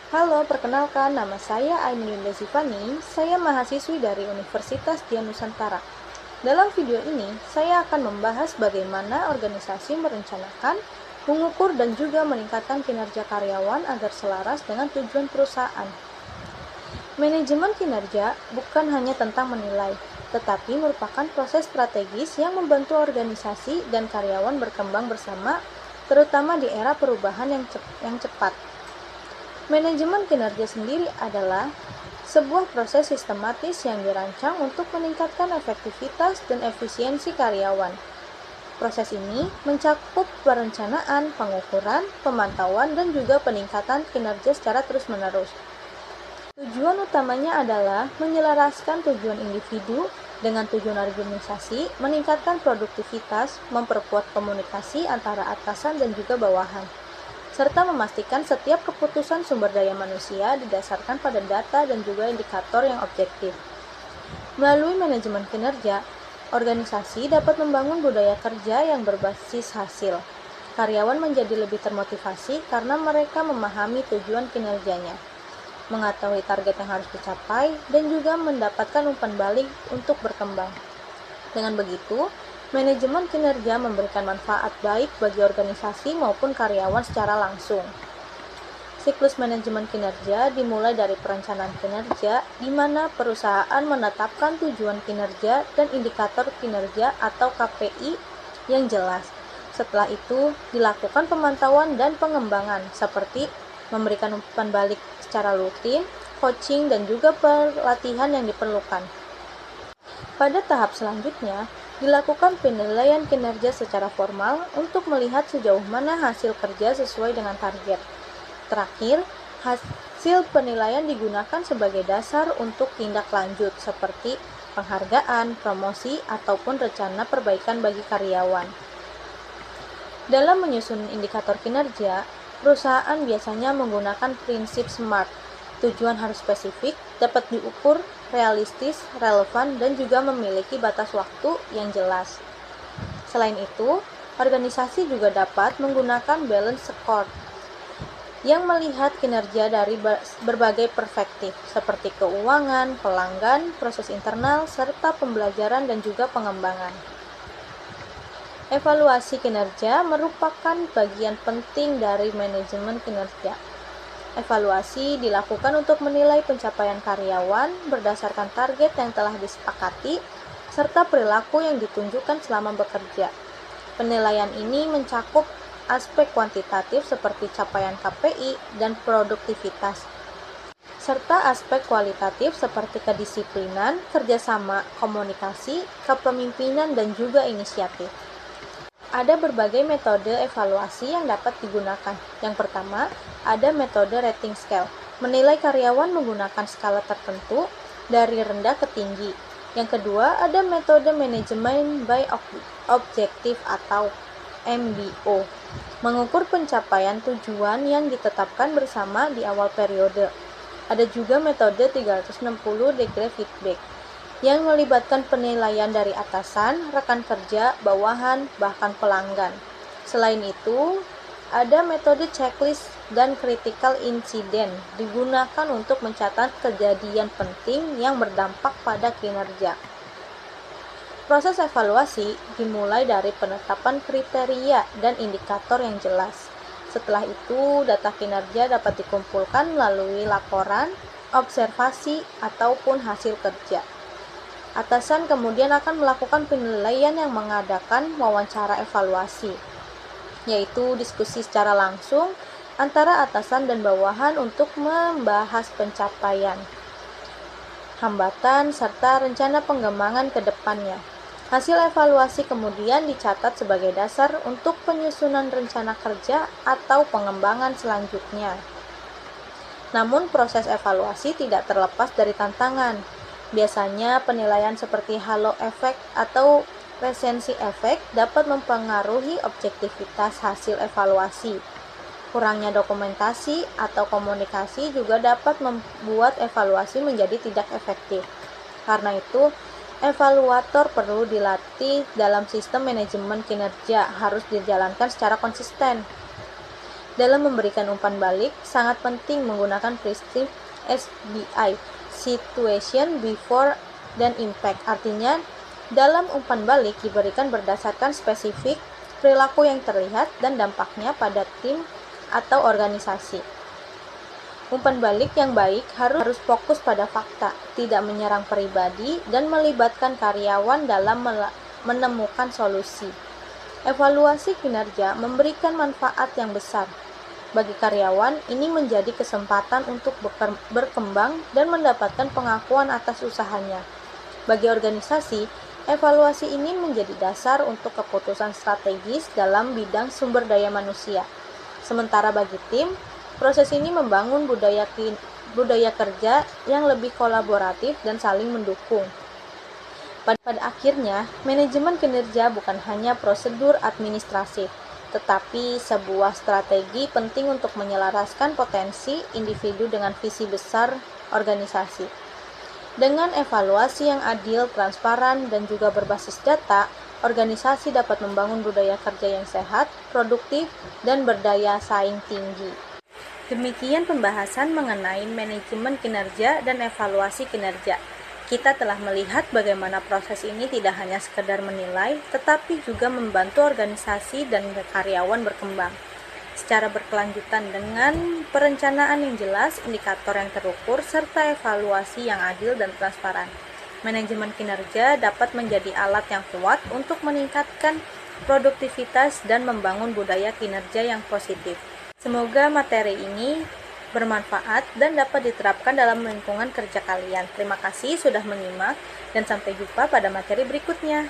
Halo, perkenalkan nama saya Ainulinda Zifani. Saya mahasiswi dari Universitas Dian Nusantara. Dalam video ini, saya akan membahas bagaimana organisasi merencanakan, mengukur, dan juga meningkatkan kinerja karyawan agar selaras dengan tujuan perusahaan. Manajemen kinerja bukan hanya tentang menilai, tetapi merupakan proses strategis yang membantu organisasi dan karyawan berkembang bersama, terutama di era perubahan yang cepat. Manajemen kinerja sendiri adalah sebuah proses sistematis yang dirancang untuk meningkatkan efektivitas dan efisiensi karyawan. Proses ini mencakup perencanaan, pengukuran, pemantauan, dan juga peningkatan kinerja secara terus-menerus. Tujuan utamanya adalah menyelaraskan tujuan individu dengan tujuan organisasi, meningkatkan produktivitas, memperkuat komunikasi antara atasan dan juga bawahan, serta memastikan setiap keputusan sumber daya manusia didasarkan pada data dan juga indikator yang objektif. Melalui manajemen kinerja, organisasi dapat membangun budaya kerja yang berbasis hasil. Karyawan menjadi lebih termotivasi karena mereka memahami tujuan kinerjanya, mengetahui target yang harus dicapai, dan juga mendapatkan umpan balik untuk berkembang. Dengan begitu, manajemen kinerja memberikan manfaat baik bagi organisasi maupun karyawan secara langsung. Siklus manajemen kinerja dimulai dari perencanaan kinerja, di mana perusahaan menetapkan tujuan kinerja dan indikator kinerja atau KPI yang jelas. Setelah itu, dilakukan pemantauan dan pengembangan, seperti memberikan umpan balik secara rutin, coaching, dan juga pelatihan yang diperlukan. Pada tahap selanjutnya, dilakukan penilaian kinerja secara formal untuk melihat sejauh mana hasil kerja sesuai dengan target. Terakhir, hasil penilaian digunakan sebagai dasar untuk tindak lanjut seperti penghargaan, promosi, ataupun rencana perbaikan bagi karyawan. Dalam menyusun indikator kinerja, perusahaan biasanya menggunakan prinsip SMART. Tujuan harus spesifik, dapat diukur, realistis, relevan, dan juga memiliki batas waktu yang jelas. Selain itu, organisasi juga dapat menggunakan balance score yang melihat kinerja dari berbagai perspektif, seperti keuangan, pelanggan, proses internal, serta pembelajaran dan juga pengembangan. Evaluasi kinerja merupakan bagian penting dari manajemen kinerja. Evaluasi dilakukan untuk menilai pencapaian karyawan berdasarkan target yang telah disepakati serta perilaku yang ditunjukkan selama bekerja. Penilaian ini mencakup aspek kuantitatif seperti capaian KPI dan produktivitas, serta aspek kualitatif seperti kedisiplinan, kerjasama, komunikasi, kepemimpinan, dan juga inisiatif. Ada berbagai metode evaluasi yang dapat digunakan. Yang pertama, ada metode rating scale. Menilai karyawan menggunakan skala tertentu dari rendah ke tinggi. Yang kedua, ada metode manajemen by objective atau MBO. Mengukur pencapaian tujuan yang ditetapkan bersama di awal periode. Ada juga metode 360 degree feedback yang melibatkan penilaian dari atasan, rekan kerja, bawahan, bahkan pelanggan. Selain itu, ada metode checklist dan critical incident digunakan untuk mencatat kejadian penting yang berdampak pada kinerja. Proses evaluasi dimulai dari penetapan kriteria dan indikator yang jelas. Setelah itu, data kinerja dapat dikumpulkan melalui laporan, observasi, ataupun hasil kerja. Atasan kemudian akan melakukan penilaian yang mengadakan wawancara evaluasi, yaitu diskusi secara langsung antara atasan dan bawahan untuk membahas pencapaian, hambatan, serta rencana pengembangan ke depannya. Hasil evaluasi kemudian dicatat sebagai dasar untuk penyusunan rencana kerja atau pengembangan selanjutnya. Namun proses evaluasi tidak terlepas dari tantangan. Biasanya penilaian seperti halo efek atau resensi efek dapat mempengaruhi objektivitas hasil evaluasi. Kurangnya dokumentasi atau komunikasi juga dapat membuat evaluasi menjadi tidak efektif. Karena itu, evaluator perlu dilatih dalam sistem manajemen kinerja, harus dijalankan secara konsisten. Dalam memberikan umpan balik, sangat penting menggunakan prinsip SBI, Situation Before dan Impact. Artinya, dalam umpan balik diberikan berdasarkan spesifik, perilaku yang terlihat, dan dampaknya pada tim atau organisasi. Umpan balik yang baik harus fokus pada fakta, tidak menyerang pribadi, dan melibatkan karyawan dalam menemukan solusi. Evaluasi kinerja memberikan manfaat yang besar. Bagi karyawan, ini menjadi kesempatan untuk berkembang dan mendapatkan pengakuan atas usahanya. Bagi organisasi, evaluasi ini menjadi dasar untuk keputusan strategis dalam bidang sumber daya manusia. Sementara bagi tim, proses ini membangun budaya kerja yang lebih kolaboratif dan saling mendukung. Pada akhirnya, manajemen kinerja bukan hanya prosedur administratif, tetapi sebuah strategi penting untuk menyelaraskan potensi individu dengan visi besar organisasi. Dengan evaluasi yang adil, transparan, dan juga berbasis data, organisasi dapat membangun budaya kerja yang sehat, produktif, dan berdaya saing tinggi. Demikian pembahasan mengenai manajemen kinerja dan evaluasi kinerja. Kita telah melihat bagaimana proses ini tidak hanya sekedar menilai, tetapi juga membantu organisasi dan karyawan berkembang secara berkelanjutan dengan perencanaan yang jelas, indikator yang terukur, serta evaluasi yang adil dan transparan. Manajemen kinerja dapat menjadi alat yang kuat untuk meningkatkan produktivitas dan membangun budaya kinerja yang positif. Semoga materi ini bermanfaat dan dapat diterapkan dalam lingkungan kerja kalian. Terima kasih sudah menyimak dan sampai jumpa pada materi berikutnya.